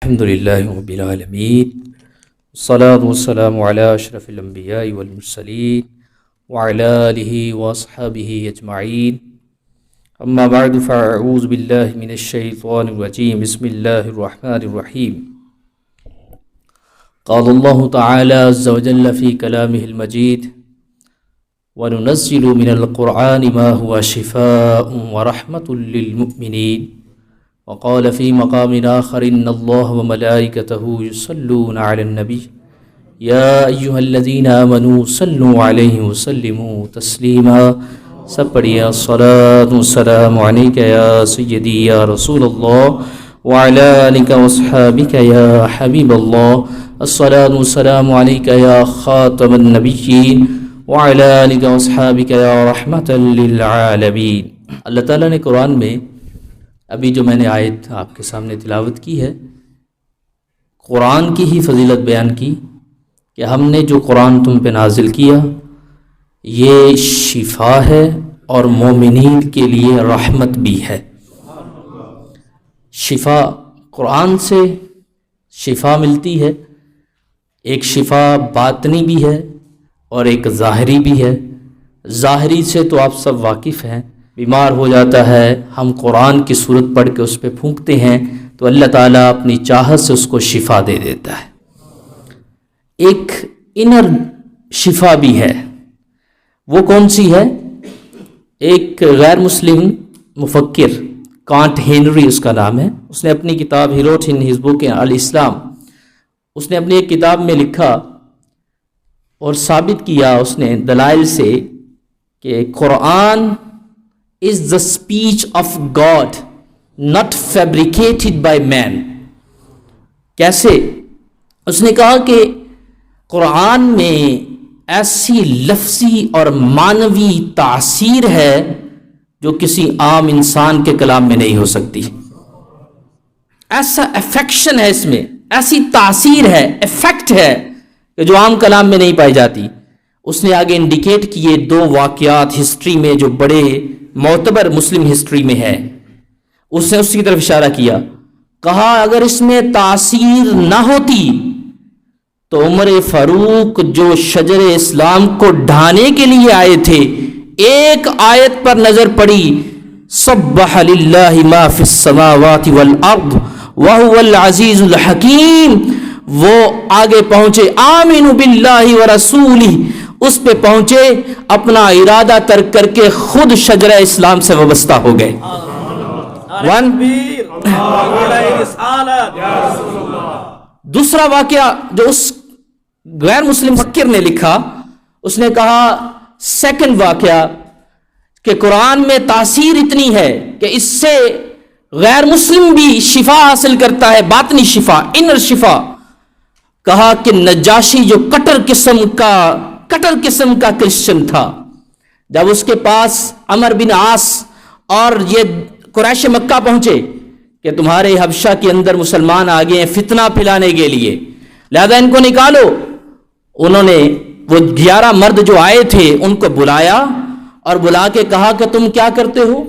الحمد للہ رب العالمین والصلاة والسلام علی اشرف الانبیاء والمرسلین وعلی آلہ واصحابہ اجمعین اما بعد فاعوذ باللہ من الشیطان الرجیم بسم اللہ الرحمن الرحیم قال اللہ تعالی عز وجل فی کلامہ المجید وَنُنَزِّلُ مِنَ الْقُرْآنِ مَا هُوَ شِفَاءٌ وَرَحْمَةٌ لِّلْمُؤْمِنِينَ وقال في مقام آخر إن الله وملائكته يصلون على النبي يا أيها الذين آمنوا صلوا عليه وسلموا تسليما سب پڑھیے الصلاة والسلام عليك يا سيدي يا رسول الله وعلى آلك واصحابك يا حبيب الله الصلاة والسلام عليك يا خاتم النبيين وعلى آلك واصحابك يا رحمة للعالمين۔ اللہ تعالیٰ نے قرآن میں ابھی جو میں نے آیت آپ کے سامنے تلاوت کی ہے، قرآن کی ہی فضیلت بیان کی کہ ہم نے جو قرآن تم پہ نازل کیا یہ شفا ہے اور مومنین کے لیے رحمت بھی ہے۔ شفا، قرآن سے شفا ملتی ہے، ایک شفا باطنی بھی ہے اور ایک ظاہری بھی ہے۔ ظاہری سے تو آپ سب واقف ہیں، بیمار ہو جاتا ہے، ہم قرآن کی صورت پڑھ کے اس پہ پھونکتے ہیں تو اللہ تعالیٰ اپنی چاہت سے اس کو شفا دے دیتا ہے۔ ایک انر شفا بھی ہے، وہ کون سی ہے؟ ایک غیر مسلم مفکر کانٹ ہینری اس کا نام ہے، اس نے اپنی کتاب he wrote in his book الاسلام، اس نے اپنی ایک کتاب میں لکھا اور ثابت کیا اس نے دلائل سے کہ قرآن is the speech of God not fabricated by man۔ کیسے؟ اس نے کہا کہ قرآن میں ایسی لفظی اور معنوی تاثیر ہے جو کسی عام انسان کے کلام میں نہیں ہو سکتی۔ ایسا افیکشن ہے اس میں، ایسی تاثیر ہے، افیکٹ ہے کہ جو عام کلام میں نہیں پائی جاتی۔ اس نے آگے انڈیکیٹ کیے دو واقعات ہسٹری میں جو بڑے معتبر مسلم ہسٹری میں ہے، اس نے اس کی طرف اشارہ کیا، کہا اگر اس میں تاثیر نہ ہوتی تو عمر فاروق جو شجر اسلام کو ڈھانے کے لیے آئے تھے، ایک آیت پر نظر پڑی سبح للہ ما فی السماوات والارض وہو العزیز الحکیم، وہ آگے پہنچے آمنوا باللہ ورسولہ، اس پہ پہنچے، اپنا ارادہ ترک کر کے خود شجرہ اسلام سے وابستہ ہو گئے۔ دوسرا واقعہ جو اس غیر مسلم فقیر نے لکھا، اس نے کہا سیکنڈ واقعہ کہ قرآن میں تاثیر اتنی ہے کہ اس سے غیر مسلم بھی شفا حاصل کرتا ہے، باطنی شفا، انر شفا۔ کہا کہ نجاشی جو کٹر قسم کا کرسچن تھا، جب اس کے پاس عمر بن عاص اور یہ قریش مکہ پہنچے کہ تمہارے حبشہ کے اندر مسلمان آ گئے ہیں فتنہ پھیلانے کے لیے، لہذا ان کو نکالو، انہوں نے وہ 11 مرد جو آئے تھے ان کو بلایا اور بلا کے کہا کہ تم کیا کرتے ہو؟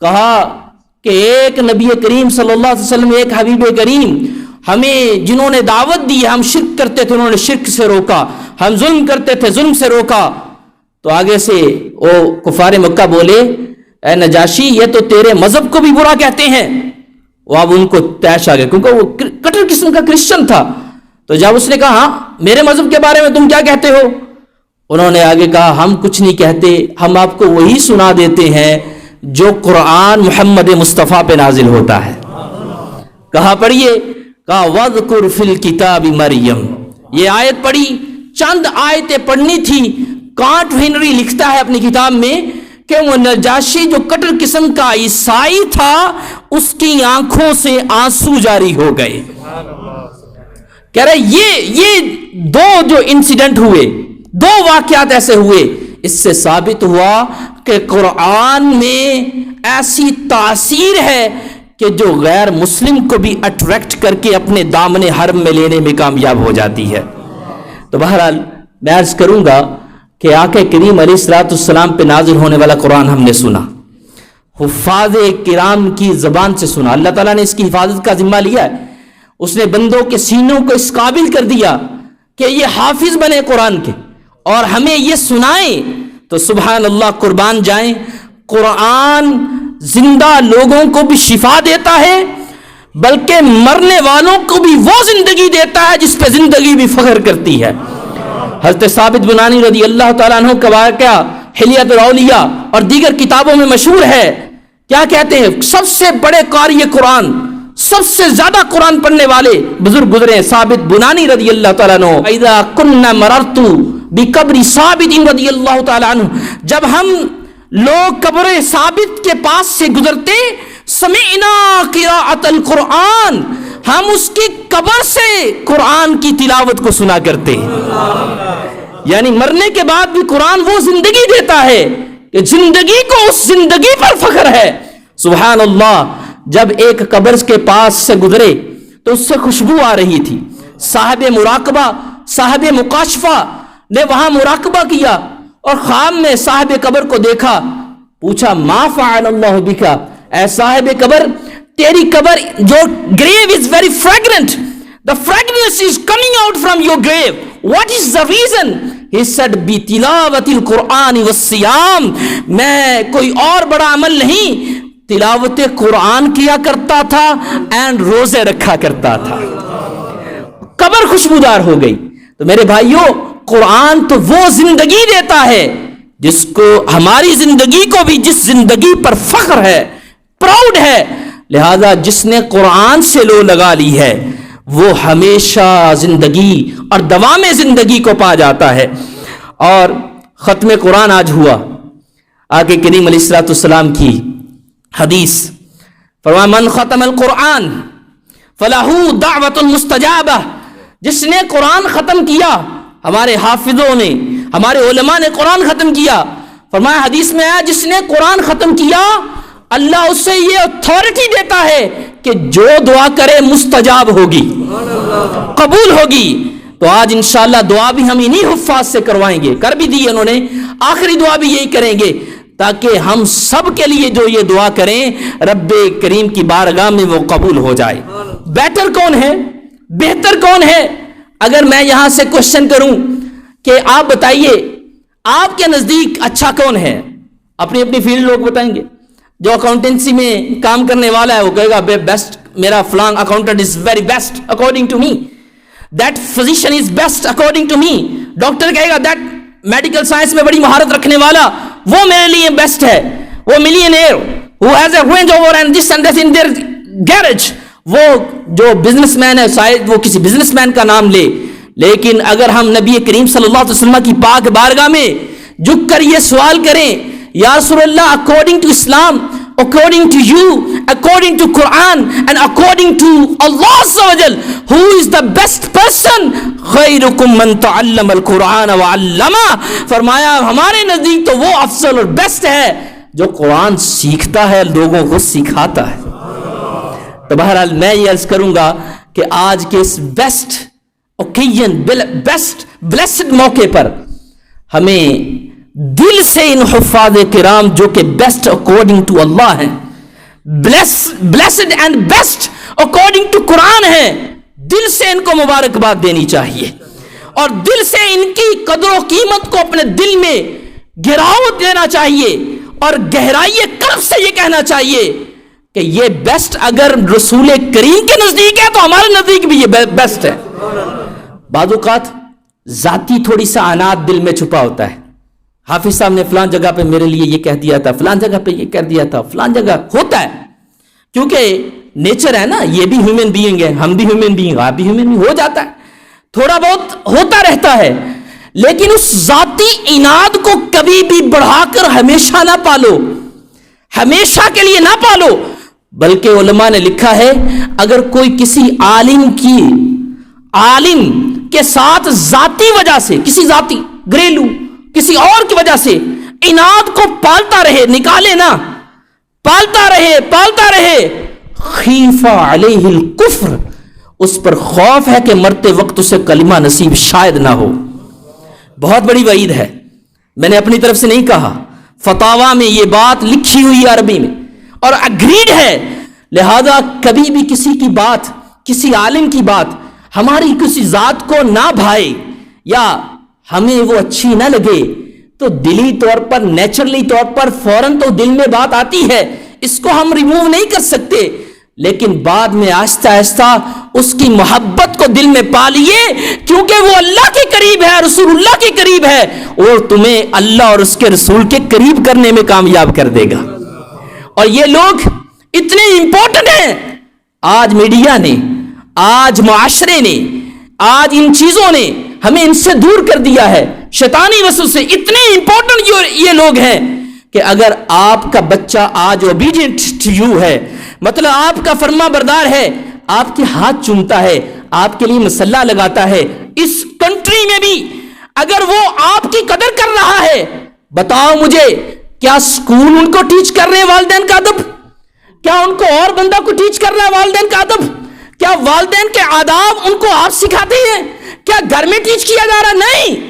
کہا کہ ایک نبی کریم صلی اللہ علیہ وسلم، ایک حبیب کریم، ہمیں جنہوں نے دعوت دی، ہم شرک کرتے تھے انہوں نے شرک سے روکا، ہم ظلم کرتے تھے ظلم سے روکا۔ تو آگے سے وہ کفار مکہ بولے اے نجاشی یہ تو تیرے مذہب کو بھی برا کہتے ہیں۔ وہ اب ان کو تیش آ گیا کیونکہ وہ کٹر قسم کا کرسچن تھا۔ تو جب اس نے کہا ہاں میرے مذہب کے بارے میں تم کیا کہتے ہو؟ انہوں نے آگے کہا ہم کچھ نہیں کہتے، ہم آپ کو وہی سنا دیتے ہیں جو قرآن محمد مصطفیٰ پہ نازل ہوتا ہے۔ کہا پڑھیے، کہا وَاذْكُرْ فِي الْكِتَابِ مریم، یہ آیت پڑھی، چند آیتیں پڑھنی تھی۔ کانٹ ہنری لکھتا ہے اپنی کتاب میں کہ وہ نجاشی جو کٹر قسم کا عیسائی تھا اس کی آنکھوں سے آنسو جاری ہو گئے۔ کہہ رہے یہ دو جو انسیڈنٹ ہوئے، دو واقعات ایسے ہوئے، اس سے ثابت ہوا کہ قرآن میں ایسی تاثیر ہے کہ جو غیر مسلم کو بھی اٹریکٹ کر کے اپنے دامن حرم میں لینے میں کامیاب ہو جاتی ہے۔ تو بہرحال میں عرض کروں گا کہ آقا کریم علیہ الصلوۃ والسلام پہ نازل ہونے والا قرآن ہم نے سنا، حفاظ کرام کی زبان سے سنا، اللہ تعالیٰ نے اس کی حفاظت کا ذمہ لیا ہے۔ اس نے بندوں کے سینوں کو اس قابل کر دیا کہ یہ حافظ بنے قرآن کے اور ہمیں یہ سنائیں، تو سبحان اللہ، قربان جائیں، قرآن زندہ لوگوں کو بھی شفا دیتا ہے، بلکہ مرنے والوں کو بھی وہ زندگی دیتا ہے جس پہ زندگی بھی فخر کرتی ہے۔ حضرت ثابت بنانی رضی اللہ تعالیٰ عنہ کا واقعہ حلیۃ الاولیاء اور دیگر کتابوں میں مشہور ہے۔ کیا کہتے ہیں؟ سب سے بڑے قاری قرآن، سب سے زیادہ قرآن پڑھنے والے بزرگ گزرے ثابت بنانی رضی اللہ تعالیٰ عنہ۔ اذا كنا مررت بقبر ثابت رضی اللہ تعالیٰ عنہ، جب ہم لوگ قبر ثابت کے پاس سے گزرتے، سمعنا قراءۃ القرآن، ہم اس کی قبر سے قرآن کی تلاوت کو سنا کرتے ہیں۔ یعنی مرنے کے بعد بھی قرآن وہ زندگی دیتا ہے کہ زندگی کو اس زندگی پر فخر ہے۔ سبحان اللہ، جب ایک قبر کے پاس سے گزرے تو اس سے خوشبو آ رہی تھی۔ صاحب مراقبہ، صاحب مکاشفہ نے وہاں مراقبہ کیا اور خواب میں صاحب قبر کو دیکھا، پوچھا ما فعل اللہ بکا، اے صاحب قبر، تیری قبر جو grave is very fragrant, the fragrance is coming out from your grave, what is the reason? He said بِتِلَاوَةِ الْقُرْآنِ وَالصِّيَامِ، میں کوئی اور بڑا عمل نہیں، تلاوت قرآن کیا کرتا تھا and روزے رکھا کرتا تھا۔ قبر خوشبودار ہو گئی۔ تو میرے بھائیوں، قرآن تو وہ زندگی دیتا ہے جس کو ہماری زندگی کو بھی جس زندگی پر فخر ہے، پراؤڈ ہے، لہذا جس نے قرآن سے لو لگا لی ہے وہ ہمیشہ زندگی اور دوام زندگی کو پا جاتا ہے۔ اور ختم قرآن آج ہوا، آقا کریم علیہ الصلوۃ والسلام کی حدیث، فرمایا من ختم القرآن فلہ دعوۃ مستجابہ، جس نے قرآن ختم کیا، ہمارے حافظوں نے، ہمارے علماء نے قرآن ختم کیا، فرمایا حدیث میں آیا جس نے قرآن ختم کیا اللہ اس سے یہ اتھارٹی دیتا ہے کہ جو دعا کرے مستجاب ہوگی، قبول ہوگی۔ تو آج انشاءاللہ دعا بھی ہم انہی حفاظ سے کروائیں گے، کر بھی دی انہوں نے، آخری دعا بھی یہی کریں گے تاکہ ہم سب کے لیے جو یہ دعا کریں رب کریم کی بارگاہ میں وہ قبول ہو جائے۔ بیٹر کون ہے، بہتر کون ہے؟ اگر میں یہاں سے کوشچن کروں کہ آپ بتائیے آپ کے نزدیک اچھا کون ہے، اپنی اپنی فیلڈ لوگ بتائیں گے۔ جو اکاؤنٹنسی میں کام کرنے والا ہے وہ کہے گا بیسٹ، میرا فلان accountant is very best according to me, that physician is best according to me. Doctor کہے گا دیٹ میڈیکل سائنس میں بڑی مہارت رکھنے والا وہ میرے لیے بیسٹ ہے، وہ millionaire who has a Range Rover and this and that in their garage، وہ جو بزنس مین ہے شاید وہ کسی بزنس مین کا نام لے، لیکن اگر ہم نبی کریم صلی اللہ علیہ وسلم کی پاک بارگاہ میں جھک کر یہ سوال کریں یا رسول اللہ according to Islam, according to you, according to Quran and according to Allah Azza wa Jal, who is the best person? خیرکم من تعلم القرآن وعلمہ، فرمایا ہمارے نزدیک تو وہ افضل اور بیسٹ ہے جو قرآن سیکھتا ہے، لوگوں کو سکھاتا ہے۔ تو بہرحال میں یہ عرض کروں گا کہ آج کے اس بیسٹ اوکیزن، بیسٹ بلیسڈ موقع پر ہمیں دل سے ان حفاظ کرام جو کہ بیسٹ اکارڈنگ ٹو اللہ ہیں، blessed and best according to قرآن ہیں، دل سے ان کو مبارکباد دینی چاہیے اور دل سے ان کی قدر و قیمت کو اپنے دل میں گراوٹ دینا چاہیے اور گہرائی قلب سے یہ کہنا چاہیے کہ یہ بیسٹ اگر رسول کریم کے نزدیک ہے تو ہمارے نزدیک بھی یہ بیسٹ ہے۔ بعض اوقات ذاتی تھوڑی سا عناد دل میں چھپا ہوتا ہے، حافظ صاحب نے فلان جگہ پہ میرے لیے یہ کہہ دیا تھا، فلان جگہ پہ یہ کہہ دیا تھا، فلان جگہ ہوتا ہے، کیونکہ نیچر ہے نا، یہ بھی ہیومن بینگ ہے، ہم بھی ہیومن بینگ، آپ بھی ہیومن بینگ، ہو جاتا ہے، تھوڑا بہت ہوتا رہتا ہے، لیکن اس ذاتی عناد کو کبھی بھی بڑھا کر ہمیشہ نہ پالو، ہمیشہ کے لیے نہ پالو، بلکہ علماء نے لکھا ہے اگر کوئی کسی عالم کے ساتھ ذاتی وجہ سے، کسی ذاتی گھریلو کسی اور کی وجہ سے عناد کو پالتا رہے، نکالے نہ، پالتا رہے، خیف علیہ الکفر، اس پر خوف ہے کہ مرتے وقت اسے کلمہ نصیب شاید نہ ہو۔ بہت بڑی وعید ہے، میں نے اپنی طرف سے نہیں کہا، فتاوی میں یہ بات لکھی ہوئی عربی میں اور اگریڈ ہے، لہذا کبھی بھی کسی کی بات کسی عالم کی بات ہماری کسی ذات کو نہ بھائے یا ہمیں وہ اچھی نہ لگے تو دلی طور پر نیچرلی طور پر فوراً تو دل میں بات آتی ہے, اس کو ہم ریموو نہیں کر سکتے, لیکن بعد میں آہستہ آہستہ اس کی محبت کو دل میں پا لیے, کیونکہ وہ اللہ کے قریب ہے, رسول اللہ کے قریب ہے, اور تمہیں اللہ اور اس کے رسول کے قریب کرنے میں کامیاب کر دے گا. اور یہ لوگ اتنے امپورٹنٹ ہیں, آج میڈیا نے, آج معاشرے نے, آج ان چیزوں نے ہمیں ان سے دور کر دیا ہے شیطانی وسوسے سے. اتنے امپورٹنٹ یہ لوگ ہیں کہ اگر آپ کا بچہ آج اوبیڈینٹ ٹو یو ہے, مطلب آپ کا فرما بردار ہے, آپ کے ہاتھ چومتا ہے, آپ کے لیے مسلح لگاتا ہے, اس کنٹری میں بھی اگر وہ آپ کی قدر کر رہا ہے, بتاؤ مجھے کیا اسکول ان کو ٹیچ کر رہے ہیں والدین کا ادب؟ کیا ان کو اور بندہ کو ٹیچ کر رہا ہے والدین کا ادب؟ کیا والدین کے آداب ان کو آپ سکھاتے ہیں؟ کیا گھر میں ٹیچ کیا جا رہا؟ نہیں.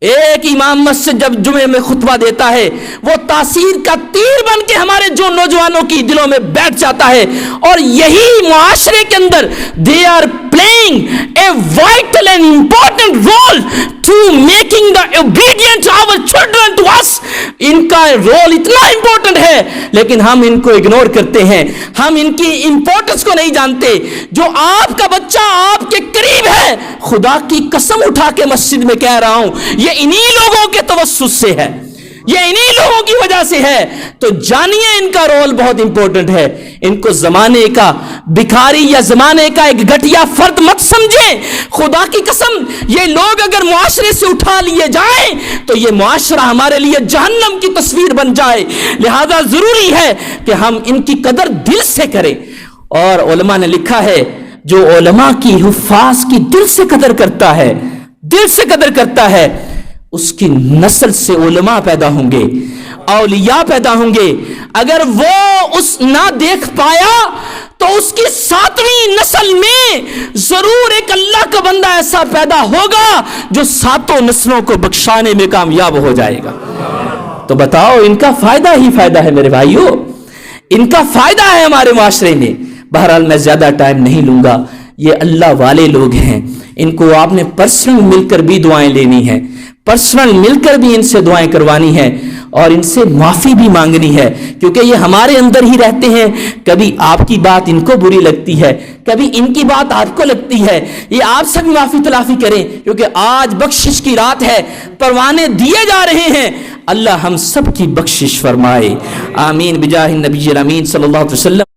ایک امام مسجد جب جمعے میں خطبہ دیتا ہے وہ تاثیر کا تیر بن کے ہمارے جو نوجوانوں کی دلوں میں بیٹھ جاتا ہے, اور یہی معاشرے کے اندر they are playing a vital and important role to making the obedient our children to us. ان کا رول اتنا امپورٹنٹ ہے لیکن ہم ان کو اگنور کرتے ہیں, ہم ان کی امپورٹنس کو نہیں جانتے. جو آپ کا بچہ آپ کے قریب ہے, خدا کی قسم اٹھا کے مسجد میں کہہ رہا ہوں, یہ انہی لوگوں کے توسط سے ہے, یہ انہی لوگوں کی وجہ سے ہے. تو جانیے ان کا رول بہت امپورٹنٹ ہے. ان کو زمانے کا بھکاری یا زمانے کا ایک گھٹیا فرد مت سمجھیں. خدا کی قسم یہ لوگ اگر معاشرے سے اٹھا لیے جائیں تو یہ معاشرہ ہمارے لیے جہنم کی تصویر بن جائے. لہذا ضروری ہے کہ ہم ان کی قدر دل سے کریں. اور علماء نے لکھا ہے جو علماء کی حفاظ کی دل سے قدر کرتا ہے, دل سے قدر کرتا ہے, اس کی نسل سے علماء پیدا ہوں گے, اولیاء پیدا ہوں گے. اگر وہ اس نہ دیکھ پایا تو اس کی 7ویں نسل میں ضرور ایک اللہ کا بندہ ایسا پیدا ہوگا جو 7 نسلوں کو بخشانے میں کامیاب ہو جائے گا. تو بتاؤ ان کا فائدہ ہی فائدہ ہے میرے بھائیوں, ان کا فائدہ ہے ہمارے معاشرے میں. بہرحال میں زیادہ ٹائم نہیں لوں گا. یہ اللہ والے لوگ ہیں, ان کو آپ نے پرسنل مل کر بھی دعائیں لینی ہیں, پرسنل مل کر بھی ان سے دعائیں کروانی ہے, اور ان سے معافی بھی مانگنی ہے, کیونکہ یہ ہمارے اندر ہی رہتے ہیں. کبھی آپ کی بات ان کو بری لگتی ہے, کبھی ان کی بات آپ کو لگتی ہے. یہ آپ سے بھی معافی تلافی کریں, کیونکہ آج بخشش کی رات ہے, پروانے دیے جا رہے ہیں. اللہ ہم سب کی بخشش فرمائے, آمین بجاہ النبی الامین صلی اللہ علیہ وسلم.